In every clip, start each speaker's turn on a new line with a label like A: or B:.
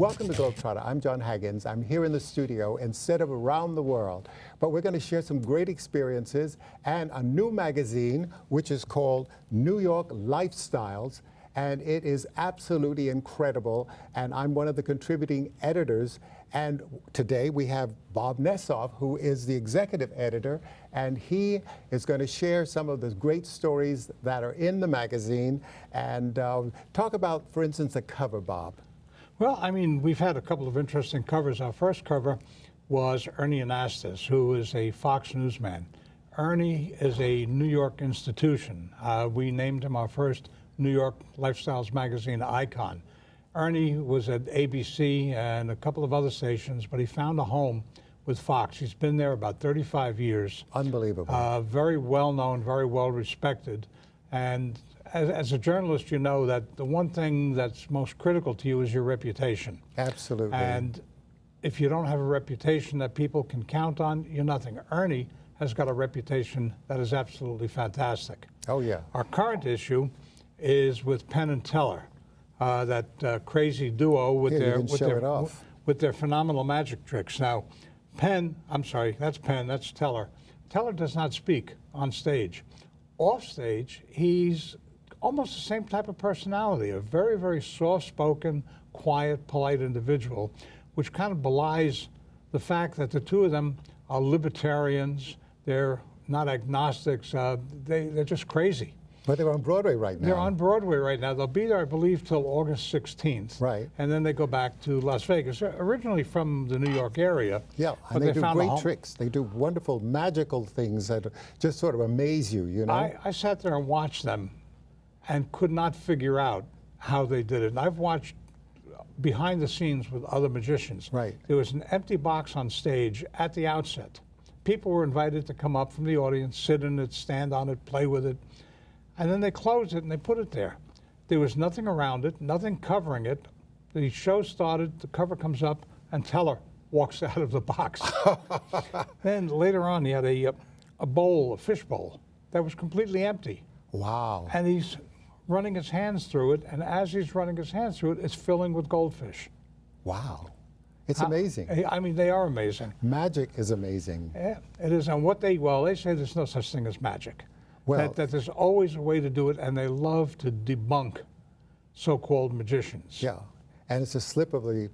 A: Welcome to GlobeTrotter. I'm Jon Haggins. I'm here in the studio instead of around the world. But we're going to share some great experiences and a new magazine, which is called New York Lifestyles. And it is absolutely incredible. And I'm one of the contributing editors. And today we have Bob Nesoff, who is the executive editor. And he is going to share some of the great stories that are in the magazine and talk about, for instance, the cover, Bob.
B: Well, I mean, we've had a couple of interesting covers. Our first cover was Ernie Anastos, who is a Fox newsman. Ernie is a New York institution. We named him our first New York Lifestyles magazine icon. Ernie was at ABC and a couple of other stations, but he found a home with Fox. He's been there about 35 years.
A: Unbelievable.
B: Very well known, very well respected. And as a journalist, you know that the one thing that's most critical to you is your reputation.
A: Absolutely.
B: And if you don't have a reputation that people can count on, you're nothing. Ernie has got a reputation that is absolutely fantastic.
A: Oh, yeah.
B: Our current issue is with Penn and Teller, that crazy duo with their phenomenal magic tricks. Now, that's Penn, that's Teller. Teller does not speak on stage. Off stage, he's almost the same type of personality, a very, very soft-spoken, quiet, polite individual, which kind of belies the fact that the two of them are libertarians. They're not agnostics. They're just crazy.
A: But they're on Broadway right now.
B: They're on Broadway right now. They'll be there, I believe, till August 16th.
A: Right.
B: And then they go back to Las Vegas. They're originally from the New York area.
A: Yeah, and they do great tricks. They do wonderful, magical things that just sort of amaze you, you know?
B: I sat there and watched them and could not figure out how they did it. And I've watched behind the scenes with other magicians.
A: Right.
B: There was an empty box on stage at the outset. People were invited to come up from the audience, sit in it, stand on it, play with it. And then they closed it and they put it there. There was nothing around it, nothing covering it. The show started, the cover comes up, and Teller walks out of the box. Then later on, he had a bowl, a fish bowl, that was completely empty.
A: Wow.
B: And he's running his hands through it, and as he's running his hands through it, it's filling with goldfish.
A: Wow. It's amazing.
B: I mean, they are amazing.
A: Magic is amazing.
B: Yeah, it is. And they say there's no such thing as magic.
A: Well,
B: that there's always a way to do it, and they love to debunk so-called magicians.
A: Yeah. And it's a slip of the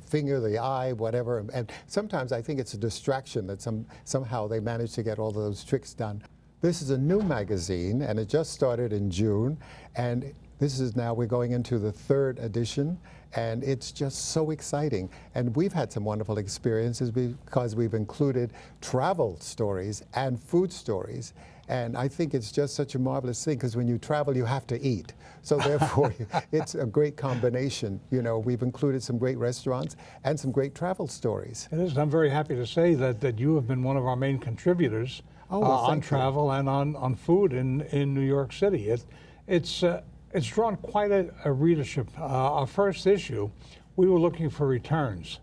A: finger, the eye, whatever. And sometimes I think it's a distraction that somehow they manage to get all those tricks done. This is a new magazine, and it just started in June. And this is now, we're going into the 3rd edition, and it's just so exciting. And we've had some wonderful experiences because we've included travel stories and food stories. And I think it's just such a marvelous thing, because when you travel, you have to eat. So therefore, it's a great combination. You know, we've included some great restaurants and some great travel stories.
B: It is. I'm very happy to say that you have been one of our main contributors on travel and on food in New York City. It's drawn quite a readership. Our first issue, we were looking for returns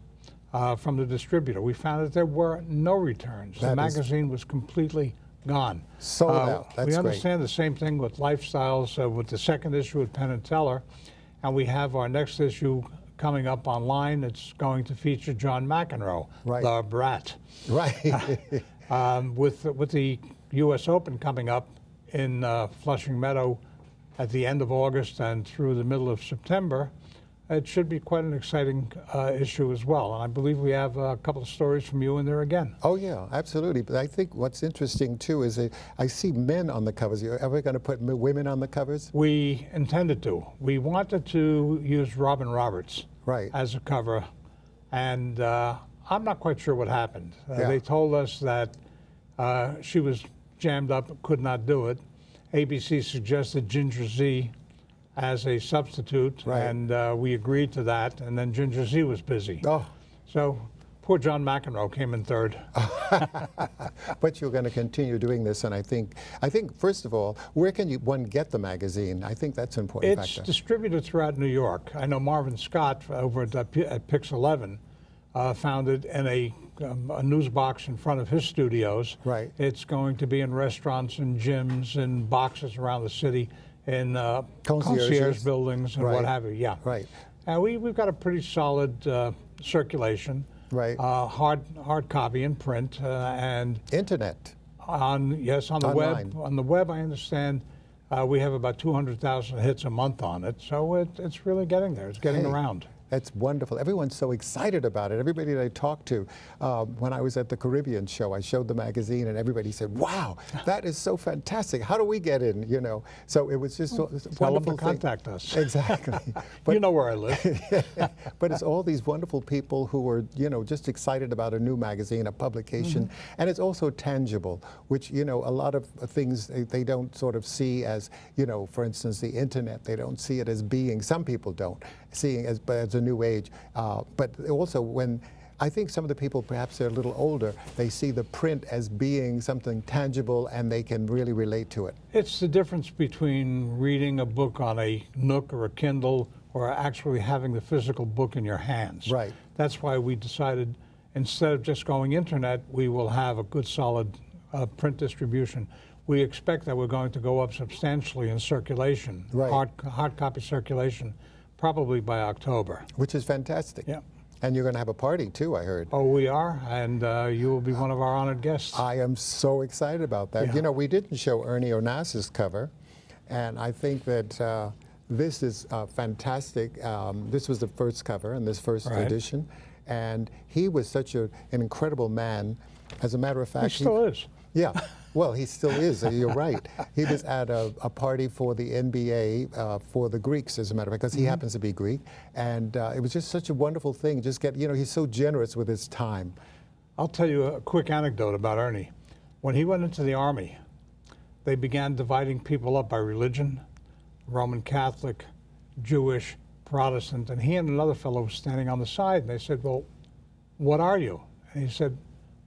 B: from the distributor. We found that there were no returns. The magazine was completely gone.
A: Sold out. That's
B: we understand the same thing with Lifestyles, with the 2nd issue with Penn and Teller, and we have our next issue coming up online. It's going to feature John McEnroe, the brat.
A: Right.
B: With the U.S. Open coming up in Flushing Meadow at the end of August and through the middle of September, it should be quite an exciting issue as well. And I believe we have a couple of stories from you in there again.
A: Oh, yeah, absolutely. But I think what's interesting, too, is I see men on the covers. Are you ever going to put women on the covers?
B: We intended to. We wanted to use Robin Roberts as a cover. And I'm not quite sure what happened. They told us that she was jammed up, could not do it. ABC suggested Ginger Z as a substitute, and we agreed to that, and then Ginger Z was busy. Oh. So poor John McEnroe came in 3rd.
A: But you're going to continue doing this, and I think first of all, where can one get the magazine? I think that's an important factor.
B: It's distributed throughout New York. I know Marvin Scott over at Pix 11 found it in a news box in front of his studios.
A: Right.
B: It's going to be in restaurants and gyms and boxes around the city, in concierge buildings and what have you. Yeah.
A: Right.
B: We've got a pretty solid circulation.
A: Right.
B: Hard copy in print and
A: internet.
B: On the
A: Online.
B: web. On the web, I understand we have about 200,000 hits a month on it. So it's really getting there. It's getting around.
A: That's wonderful. Everyone's so excited about it. Everybody that I talked to, when I was at the Caribbean show, I showed the magazine, and everybody said, "Wow, that is so fantastic! How do we get in?" You know, so it was just it's a
B: Tell
A: wonderful
B: them to contact us.
A: Exactly.
B: But, you know where I live.
A: But it's all these wonderful people who are, just excited about a new magazine, a publication, and it's also tangible, which a lot of things they don't sort of see as, for instance, the internet. They don't see it as being. Some people don't seeing as a new age, but also when I think some of the people, perhaps they're a little older, they see the print as being something tangible and they can really relate to it.
B: It's the difference between reading a book on a Nook or a Kindle or actually having the physical book in your hands.
A: Right.
B: That's why we decided instead of just going internet, we will have a good solid print distribution. We expect that we're going to go up substantially in circulation,
A: right.
B: hard copy circulation, probably by October.
A: Which is fantastic.
B: Yeah.
A: And you're going to have a party too, I heard.
B: Oh, we are, and you will be one of our honored guests.
A: I am so excited about that.
B: Yeah.
A: We didn't show Ernie Anastos' cover, and I think that this is fantastic. This was the first cover in this first edition, and he was such an incredible man. As a matter of fact,
B: he still is.
A: Yeah, well, he still is. You're right. He was at a party for the NBA for the Greeks, as a matter of fact, because he happens to be Greek. And it was just such a wonderful thing. He's so generous with his time.
B: I'll tell you a quick anecdote about Ernie. When he went into the Army, they began dividing people up by religion, Roman Catholic, Jewish, Protestant, and he and another fellow were standing on the side, and they said, "Well, what are you?" And he said,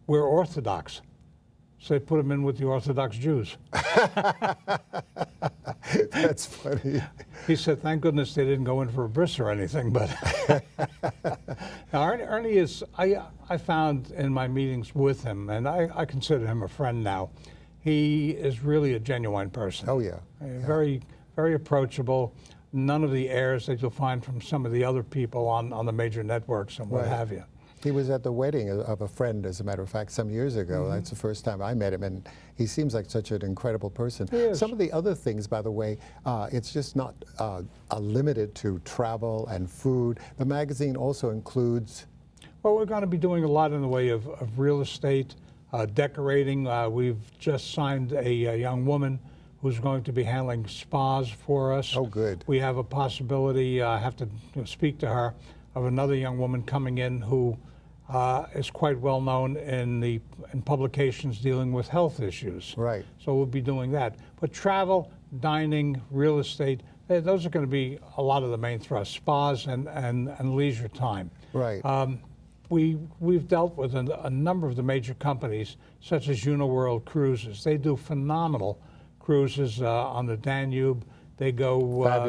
B: "We're Orthodox." So they put him in with the Orthodox Jews.
A: That's funny.
B: He said, "Thank goodness they didn't go in for a bris or anything." But now, Ernie is, I found in my meetings with him, and I consider him a friend now, he is really a genuine person.
A: Oh, yeah.
B: Very, very approachable. None of the airs that you'll find from some of the other people on the major networks and what have you.
A: He was at the wedding of a friend, as a matter of fact, some years ago. That's the first time I met him, and he seems like such an incredible person.
B: He is.
A: Some of the other things, by the way, it's just not limited to travel and food. The magazine also includes...
B: Well, we're going to be doing a lot in the way of real estate, decorating. We've just signed a young woman who's going to be handling spas for us.
A: Oh, good.
B: We have a possibility, I have to speak to her, of another young woman coming in who is quite well known in publications dealing with health issues.
A: Right.
B: So we'll be doing that. But travel, dining, real estate, those are going to be a lot of the main thrusts, spas and leisure time.
A: Right.
B: We've dealt with a number of the major companies, such as Uniworld Cruises. They do phenomenal cruises on the Danube. They go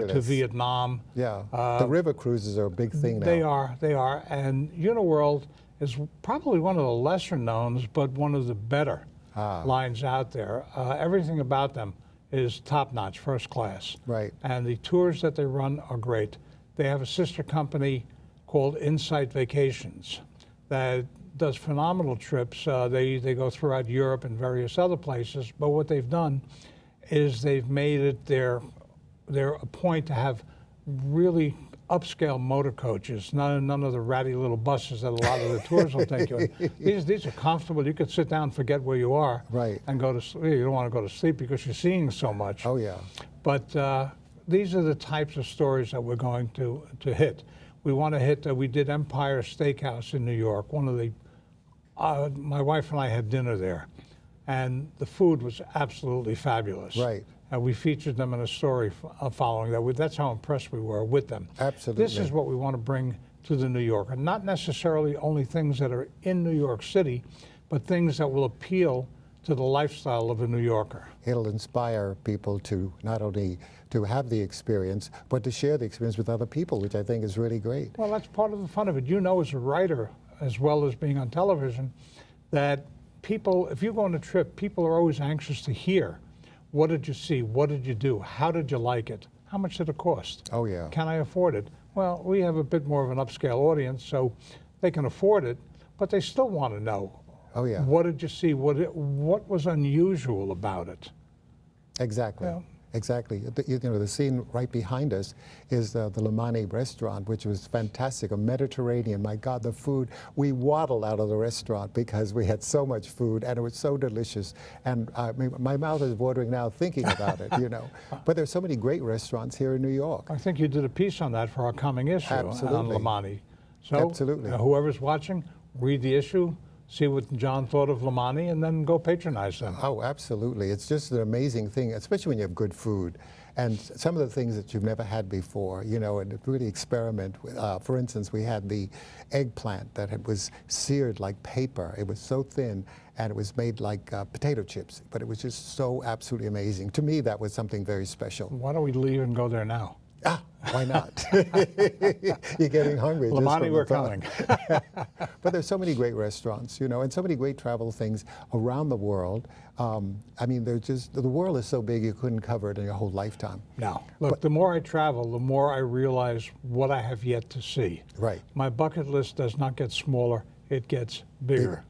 B: to Vietnam.
A: Yeah, the river cruises are a big thing now.
B: They are. And Uniworld is probably one of the lesser knowns, but one of the better lines out there. Everything about them is top-notch, first class.
A: Right.
B: And the tours that they run are great. They have a sister company called Insight Vacations that does phenomenal trips. They go throughout Europe and various other places, but what they've done is they've made it their a point to have really upscale motor coaches, none of the ratty little buses that a lot of the tours will take you in. These are comfortable. You could sit down, forget where you are,
A: right,
B: and go to sleep. You don't want to go to sleep because you're seeing so much.
A: Oh, yeah.
B: But these are the types of stories that we're going to hit. We want to hit, we did Empire Steakhouse in New York. One of the, my wife and I had dinner there, and the food was absolutely fabulous.
A: Right.
B: And we featured them in a story following that. That's how impressed we were with them.
A: Absolutely.
B: This is what we want to bring to the New Yorker. Not necessarily only things that are in New York City, but things that will appeal to the lifestyle of a New Yorker.
A: It'll inspire people to not only to have the experience, but to share the experience with other people, which I think is really great.
B: Well, that's part of the fun of it. You know, as a writer, as well as being on television, that people, if you go on a trip, people are always anxious to hear, what did you see? What did you do? How did you like it? How much did it cost?
A: Oh, yeah.
B: Can I afford it? Well, we have a bit more of an upscale audience, so they can afford it, but they still want to know.
A: Oh, yeah.
B: What did you see? What was unusual about it?
A: Exactly.
B: Yeah.
A: Exactly. The scene right behind us is the Lamani restaurant, which was fantastic, a Mediterranean. My God, the food. We waddled out of the restaurant because we had so much food, and it was so delicious. And my mouth is watering now thinking about it, But there's so many great restaurants here in New York.
B: I think you did a piece on that for our coming issue on Lamani. So
A: Absolutely.
B: Whoever's watching, read the issue, see what John thought of Lamani, and then go patronize them.
A: Oh, absolutely. It's just an amazing thing, especially when you have good food. And some of the things that you've never had before, and really experiment with. For instance, we had the eggplant that was seared like paper. It was so thin, and it was made like potato chips. But it was just so absolutely amazing. To me, that was something very special.
B: Why don't we leave and go there now?
A: Ah, why not? You're getting hungry.
B: Lamani, we're coming.
A: But there's so many great restaurants, and so many great travel things around the world. The world is so big you couldn't cover it in your whole lifetime.
B: No. Look, the more I travel, the more I realize what I have yet to see.
A: Right.
B: My bucket list does not get smaller, it gets bigger.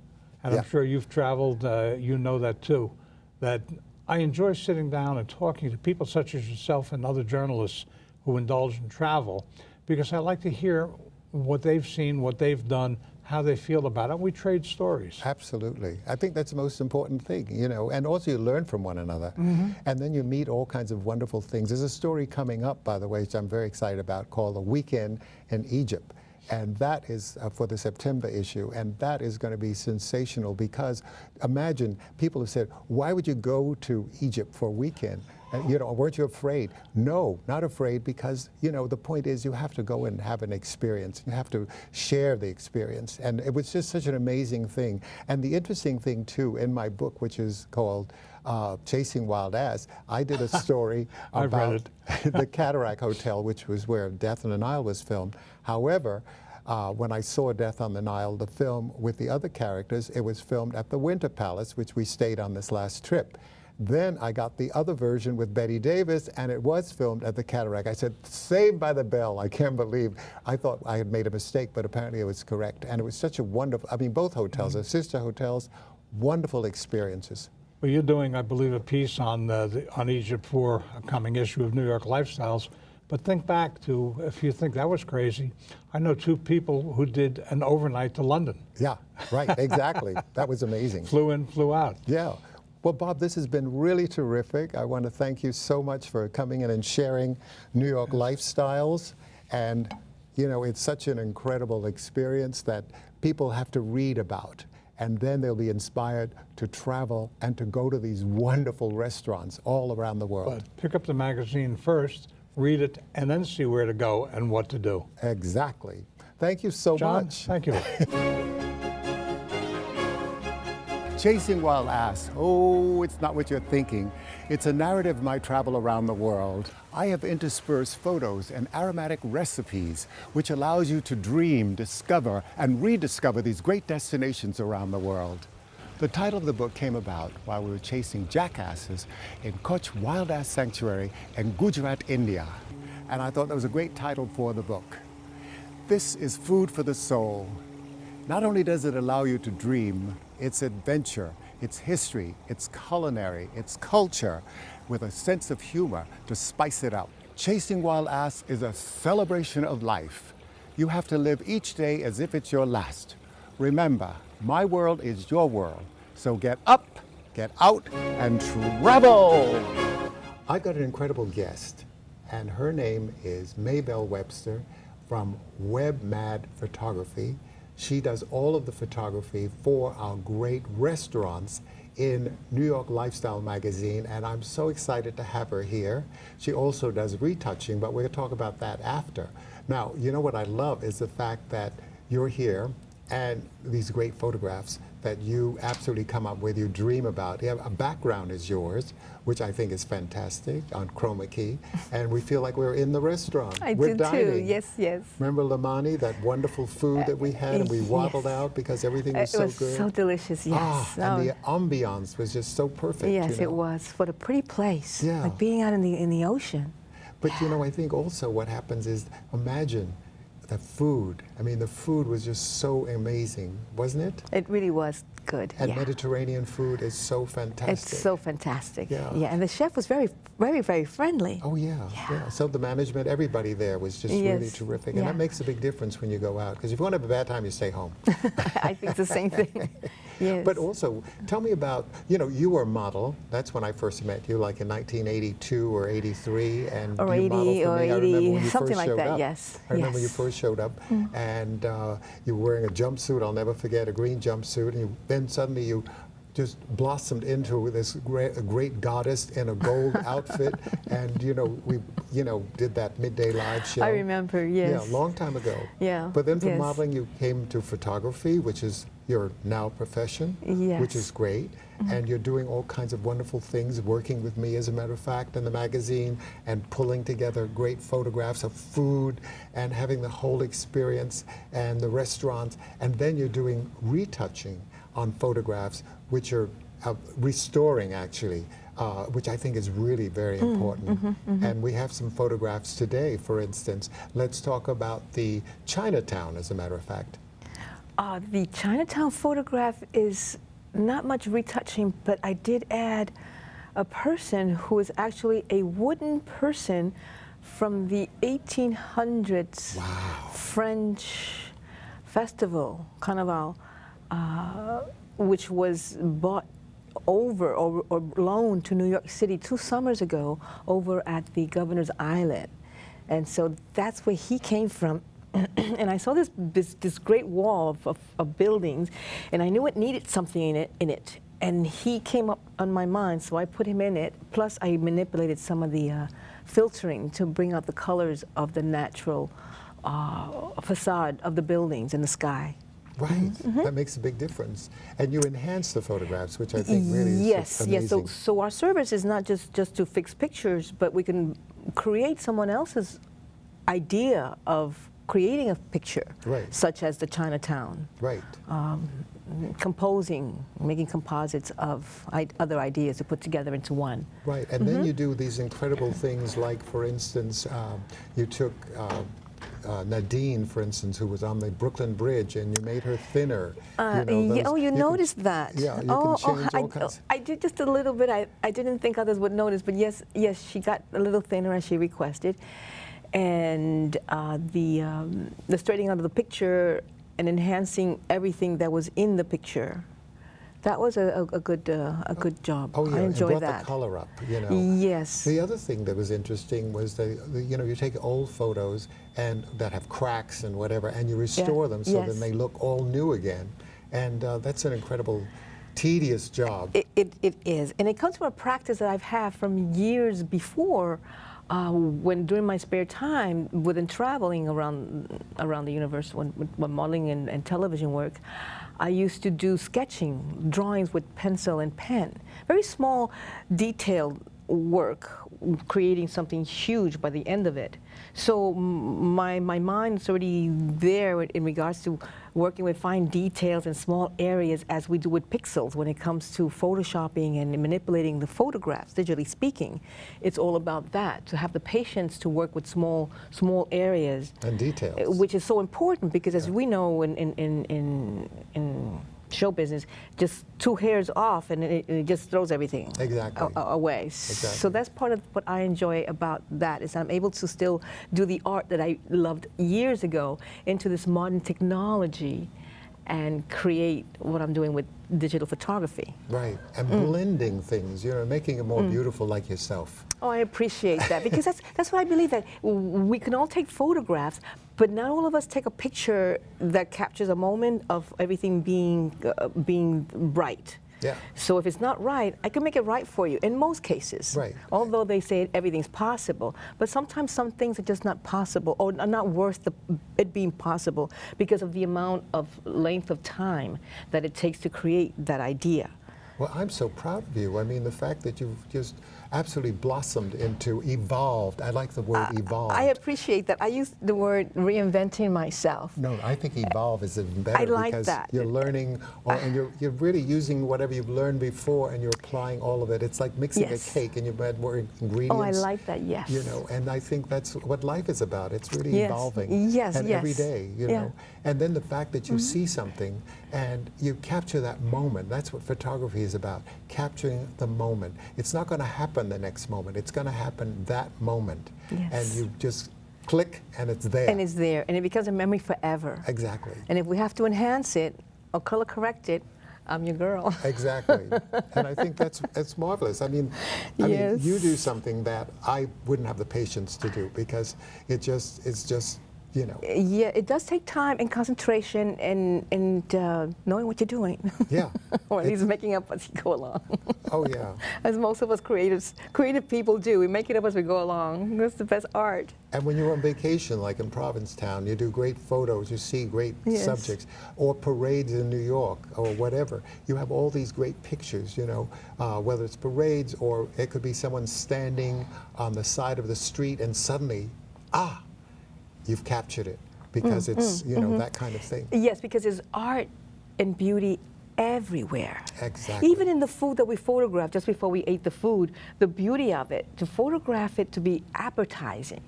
B: And
A: Yeah.
B: I'm sure you've traveled, you know that too, that I enjoy sitting down and talking to people such as yourself and other journalists who indulge in travel, because I like to hear what they've seen, what they've done, how they feel about it. We trade stories.
A: Absolutely. I think that's the most important thing, and also you learn from one another. Mm-hmm. And then you meet all kinds of wonderful things. There's a story coming up, by the way, which I'm very excited about, called A Weekend in Egypt. And that is for the September issue, and that is going to be sensational because imagine, people have said, why would you go to Egypt for a weekend? Weren't you afraid? No, not afraid, because, the point is you have to go and have an experience. You have to share the experience. And it was just such an amazing thing. And the interesting thing, too, in my book, which is called Chasing Wild Ass, I did a story about the Cataract Hotel, which was where Death on the Nile was filmed. However, when I saw Death on the Nile, the film with the other characters, it was filmed at the Winter Palace, which we stayed on this last trip. Then I got the other version with Betty Davis, and it was filmed at the Cataract. I said, Saved by the Bell. I can't believe. I thought I had made a mistake, but apparently it was correct. And it was such a wonderful, both hotels, are sister hotels, wonderful experiences.
B: Well, you're doing, I believe, a piece on Egypt for a coming issue of New York Lifestyles. But think back to, if you think that was crazy, I know two people who did an overnight to London.
A: Yeah, right, exactly. That was amazing.
B: Flew in, flew out.
A: Yeah. Well, Bob, this has been really terrific. I want to thank you so much for coming in and sharing New York lifestyles. And, it's such an incredible experience that people have to read about. And then they'll be inspired to travel and to go to these wonderful restaurants all around the world.
B: But pick up the magazine first, read it, and then see where to go and what to do.
A: Exactly. Thank you so
B: John,
A: much.
B: Thank you.
A: Chasing Wild Ass. Oh, it's not what you're thinking. It's a narrative of my travel around the world. I have interspersed photos and aromatic recipes, which allows you to dream, discover, and rediscover these great destinations around the world. The title of the book came about while we were chasing jackasses in Kutch Wild Ass Sanctuary in Gujarat, India. And I thought that was a great title for the book. This is food for the soul. Not only does it allow you to dream, it's adventure, it's history, it's culinary, it's culture, with a sense of humor to spice it up. Chasing Wild Ass is a celebration of life. You have to live each day as if it's your last. Remember, my world is your world, so get up, get out, and travel! I got an incredible guest, and her name is Maybelle Webster from Web Mad Photography. She does all of the photography for our great restaurants in New York Lifestyle magazine, and I'm so excited to have her here. She also does retouching, but we're going to talk about that after. Now, what I love is the fact that you're here and these great photographs that you absolutely come up with, you dream about. You have, a background is yours, which I think is fantastic, on chroma key, and we feel like we're in the restaurant. We're
C: do
A: dining.
C: too, yes, yes.
A: Remember Lamani, that wonderful food that we had, and we waddled out because everything was so good?
C: It was so delicious, yes.
A: And the ambiance was just so perfect.
C: Yes, it was, for the pretty place,
A: Yeah.
C: like being out in the ocean.
A: But you know, I think also what happens is, imagine the food. I mean, the food was just so amazing, wasn't it?
C: It really was good.
A: And
C: yeah.
A: Mediterranean food is so fantastic.
C: It's so fantastic.
A: Yeah.
C: Yeah, and the chef was very, very, very friendly.
A: Oh yeah, yeah. So the management, everybody there was just really terrific, and that makes a big difference when you go out. Because if you want to have a bad time, you stay home.
C: I think the same thing. Yes.
A: But also, tell me about, you know, you were a model. That's when I first met you, like in 1982 or 83, and
C: or
A: you
C: 80
A: modeled for
C: or
A: me.
C: 80,
A: I remember when you
C: something
A: first
C: like
A: showed
C: that.
A: up.
C: Yes.
A: I remember when you first showed up, and you were wearing a jumpsuit. I'll never forget, a green jumpsuit, and then suddenly you just blossomed into this great goddess in a gold outfit, and you know we did that midday live show.
C: I remember, yes.
A: Yeah, a long time ago.
C: Yeah.
A: But then from modeling, you came to photography, which is your now profession,
C: yes.
A: which is great. And you're doing all kinds of wonderful things, working with me, as a matter of fact, in the magazine, and pulling together great photographs of food, and having the whole experience, and the restaurants. And then you're doing retouching on photographs, which are restoring, actually, which I think is really very important. And we have some photographs today, for instance. Let's talk about the Chinatown, as a matter of fact.
C: The Chinatown photograph is not much retouching, but I did add a person who is actually a wooden person from the 1800s French festival, Carnival, which was bought over or loaned to New York City 2 summers ago over at the Governor's Island. And so that's where he came from. And I saw this great wall of buildings, and I knew it needed something in it. And he came up on my mind, so I put him in it. Plus, I manipulated some of the filtering to bring out the colors of the natural facade of the buildings and the sky.
A: Right, that makes a big difference. And you enhance the photographs, which I think really is amazing.
C: Yes. So our service is not just to fix pictures, but we can create someone else's idea of creating a picture, such as the Chinatown.
A: Right.
C: Composing, making composites of other ideas to put together into one.
A: Right, and then you do these incredible things, like, for instance, you took Nadine, for instance, who was on the Brooklyn Bridge, and you made her thinner.
C: You noticed that.
A: Yeah, you can change all kinds.
C: I did just a little bit. I didn't think others would notice, but yes, she got a little thinner as she requested. And the straightening out of the picture and enhancing everything that was in the picture, that was a good job.
A: Oh yeah,
C: I enjoyed
A: and brought
C: that.
A: the color up, you know.
C: Yes.
A: The other thing that was interesting was you take old photos and that have cracks and whatever, and you restore them so then they look all new again, and that's an incredible, tedious job.
C: It is, and it comes from a practice that I've had from years before. When during my spare time, within traveling around the universe, when modeling and television work, I used to do sketching, drawings with pencil and pen. Very small, detailed work, creating something huge by the end of it. So my mind's already there in regards to working with fine details and small areas, as we do with pixels when it comes to photoshopping and manipulating the photographs, digitally speaking. It's all about that, to have the patience to work with small areas.
A: And details.
C: Which is so important, because as we know in show business, just 2 hairs off and it just throws everything away.
A: Exactly.
C: So that's part of what I enjoy about that, is I'm able to still do the art that I loved years ago into this modern technology and create what I'm doing with digital photography.
A: Right, and blending things, making it more beautiful, like yourself.
C: Oh, I appreciate that, because that's what I believe, that we can all take photographs, but not all of us take a picture that captures a moment of everything being right.
A: Yeah.
C: So if it's not right, I can make it right for you in most cases.
A: Right.
C: Although they say everything's possible, but sometimes some things are just not possible, or are not worth it being possible, because of the amount of length of time that it takes to create that idea.
A: Well, I'm so proud of you. I mean, the fact that you've just absolutely blossomed into evolved. I like the word evolved.
C: I appreciate that. I use the word reinventing myself.
A: No, I think evolve is even better
C: I like
A: because
C: that.
A: you're learning, and you're really using whatever you've learned before, and you're applying all of it. It's like mixing
C: Yes.
A: a cake, and you add more ingredients.
C: Oh, I like that. Yes.
A: You know, and I think that's what life is about. It's really
C: Yes.
A: evolving.
C: Yes,
A: and
C: yes.
A: every day, you
C: Yeah.
A: know. And then the fact that you see something and you capture that moment. That's what photography is about, capturing the moment. It's not going to happen the next moment. It's going to happen that moment.
C: Yes.
A: And you just click and it's there.
C: And it's there, and it becomes a memory forever.
A: Exactly.
C: And if we have to enhance it or color correct it, I'm your girl.
A: Exactly. And I think that's marvelous. I mean,
C: Yes.
A: you do something that I wouldn't have the patience to do because it's just, you know.
C: Yeah, it does take time and concentration and knowing what you're doing.
A: Yeah.
C: Or at least making up as you go along.
A: Oh, yeah.
C: As most of us creative people do. We make it up as we go along. That's the best art.
A: And when you're on vacation, like in Provincetown, you do great photos, you see great
C: Yes.
A: subjects, or parades in New York, or whatever. You have all these great pictures, you know, whether it's parades or it could be someone standing on the side of the street and suddenly, you've captured it because it's, you know, that kind of thing.
C: Yes, because there's art and beauty everywhere.
A: Exactly.
C: Even in the food that we photographed just before we ate the food, the beauty of it, to photograph it to be appetizing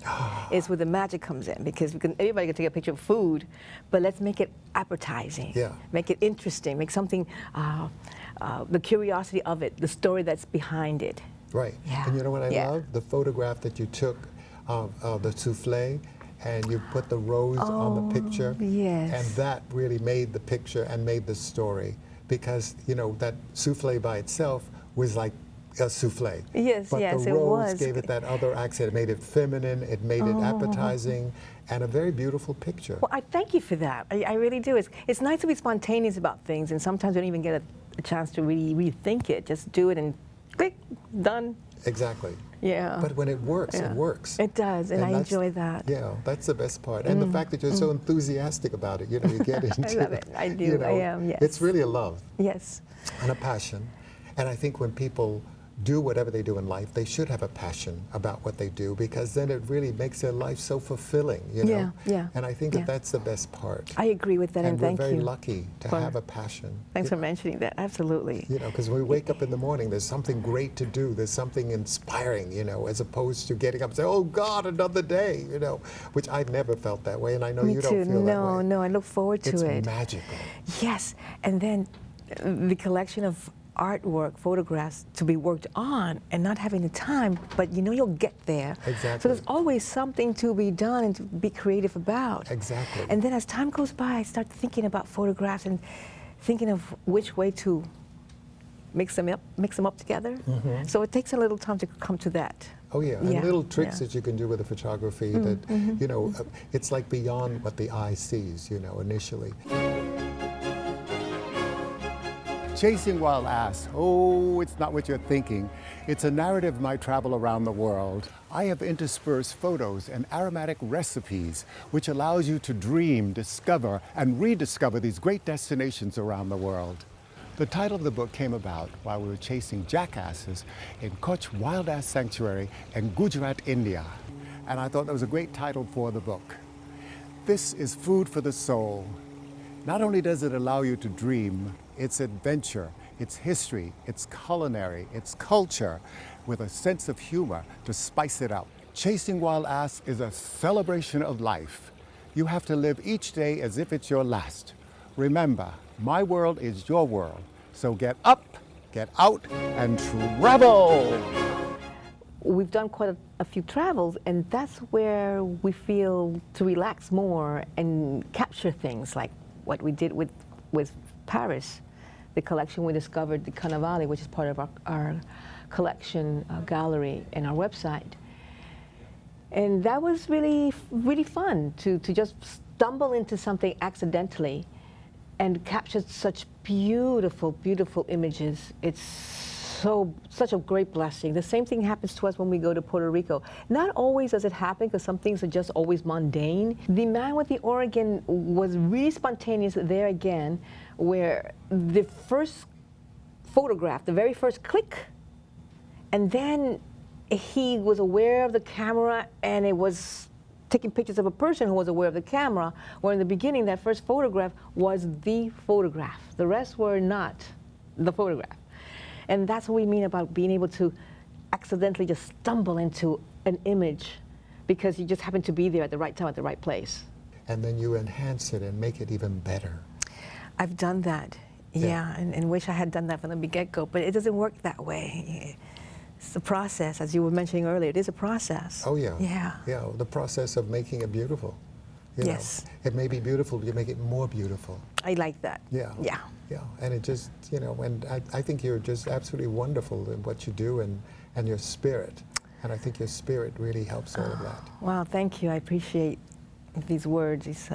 C: is where the magic comes in, because everybody can take a picture of food, but let's make it appetizing.
A: Yeah.
C: Make it interesting, make something, the curiosity of it, the story that's behind it.
A: Right.
C: Yeah.
A: And you know what I
C: Yeah.
A: love? The photograph that you took of the souffle, and you put the rose on the picture.
C: Yes.
A: And that really made the picture and made the story. Because, you know, that souffle by itself was like a souffle.
C: Yes,
A: but
C: yes,
A: the
C: it
A: rose
C: was.
A: gave it that other accent. It made it feminine, it made it appetizing, and a very beautiful picture.
C: Well, I thank you for that. I really do. It's nice to be spontaneous about things, and sometimes we don't even get a chance to really rethink it. Just do it and click, done.
A: Exactly.
C: Yeah.
A: But when it works,
C: Yeah.
A: it works.
C: It does, and I
A: that's-
C: enjoy that.
A: Yeah, that's the best part. And the fact that you're so enthusiastic about it, you know, you get into
C: love it. I do.
A: you know,
C: I am, yes.
A: It's really a love
C: Yes.
A: and a passion. And I think when people do whatever they do in life, they should have a passion about what they do, because then it really makes their life so fulfilling, you know?
C: Yeah, yeah,
A: And I think
C: yeah.
A: that that's the best part.
C: I agree with that, and
A: we're
C: thank
A: very
C: you.
A: lucky to
C: for-
A: have a passion.
C: Thanks for mentioning that. Absolutely.
A: You know, because when we wake up in the morning, there's something great to do. There's something inspiring, you know, as opposed to getting up and saying, oh, God, another day, you know, which I've never felt that way, and I know
C: Me
A: you
C: too.
A: don't feel that
C: No,
A: way.
C: no, I look forward to
A: It's
C: it.
A: magical.
C: Yes, and then the collection of artwork, photographs to be worked on, and not having the time, but you know you'll get there.
A: Exactly.
C: So there's always something to be done and to be creative about.
A: Exactly.
C: And then as time goes by, I start thinking about photographs and thinking of which way to mix them up together. So it takes a little time to come to that.
A: Oh yeah, and
C: Yeah,
A: little tricks
C: yeah.
A: that you can do with the photography that, you know, it's like beyond what the eye sees, you know, initially. Chasing Wild Ass, oh, it's not what you're thinking. It's a narrative of my travel around the world. I have interspersed photos and aromatic recipes, which allows you to dream, discover, and rediscover these great destinations around the world. The title of the book came about while we were chasing jackasses in Kutch Wild Ass Sanctuary in Gujarat, India. And I thought that was a great title for the book. This is food for the soul. Not only does it allow you to dream, it's adventure, it's history, it's culinary, it's culture, with a sense of humor to spice it up. Chasing Wild Ass is a celebration of life. You have to live each day as if it's your last. Remember, my world is your world. So get up, get out, and travel!
C: We've done quite a few travels, and that's where we feel to relax more and capture things like what we did with Paris, the collection we discovered, the Carnivale, which is part of our collection gallery and our website. And that was really, really fun to just stumble into something accidentally and capture such beautiful, beautiful images. It's such a great blessing. The same thing happens to us when we go to Puerto Rico. Not always does it happen, because some things are just always mundane. The Man with the Oregon was really spontaneous there again, where the first photograph, the very first click, and then he was aware of the camera, and it was taking pictures of a person who was aware of the camera, where in the beginning that first photograph was the photograph. The rest were not the photograph. And that's what we mean about being able to accidentally just stumble into an image because you just happen to be there at the right time at the right place.
A: And then you enhance it and make it even better.
C: I've done that, yeah, and wish I had done that from the get-go, but it doesn't work that way. It's a process, as you were mentioning earlier. It is a process.
A: Oh, yeah.
C: Yeah.
A: Yeah, the process of making it beautiful. You
C: yes.
A: know, it may be beautiful, but you make it more beautiful.
C: I like that.
A: Yeah.
C: Yeah.
A: Yeah, and it just, you know, and I think you're just absolutely wonderful in what you do and your spirit. And I think your spirit really helps all of that.
C: Wow, thank you. I appreciate these words. It's,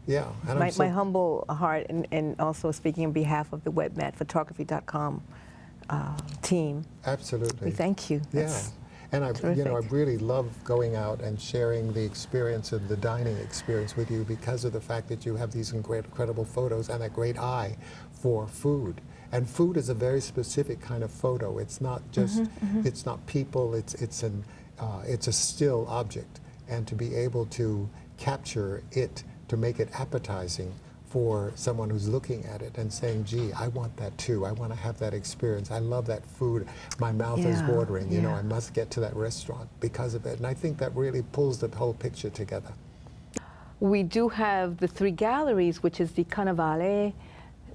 A: yeah. And
C: my humble heart, and also speaking on behalf of the webmatphotography.com team.
A: Absolutely.
C: We thank you.
A: Yeah.
C: That's
A: and I
C: terrific.
A: really love going out and sharing the experience of the dining experience with you because of the fact that you have these incredible photos and a great eye for food. And food is a very specific kind of photo. It's not just, it's not people, it's a still object. And to be able to capture it, to make it appetizing for someone who's looking at it and saying, gee, I want that too. I want to have that experience. I love that food. My mouth is watering. You know, I must get to that restaurant because of it. And I think that really pulls the whole picture together.
C: We do have the 3 galleries, which is the Carnevale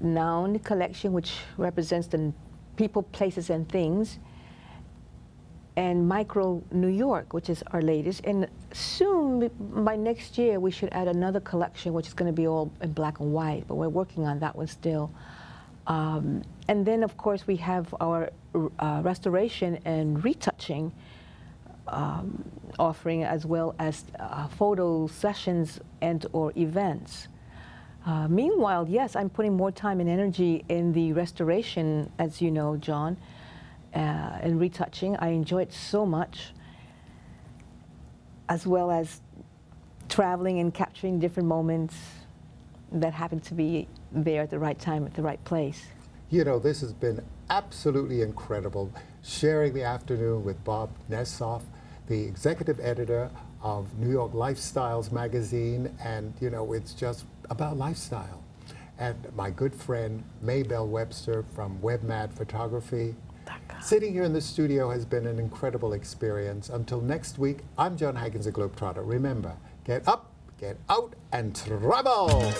C: Noun collection, which represents the people, places, and things, and Micro New York, which is our latest. And soon, by next year, we should add another collection, which is going to be all in black and white, but we're working on that one still. And then, of course, we have our restoration and retouching offering, as well as photo sessions and or events. Meanwhile, yes, I'm putting more time and energy in the restoration, as you know, John, and retouching. I enjoy it so much, as well as traveling and capturing different moments that happen to be there at the right time, at the right place.
A: You know, this has been absolutely incredible, sharing the afternoon with Bob Nesoff, the executive editor of New York Lifestyles magazine, and you know, it's just about lifestyle. And my good friend Maybelle Webster from WebMat Photography. Sitting here in the studio has been an incredible experience. Until next week, I'm Jon Haggins, a GlobeTrotter. Remember, get up, get out, and travel!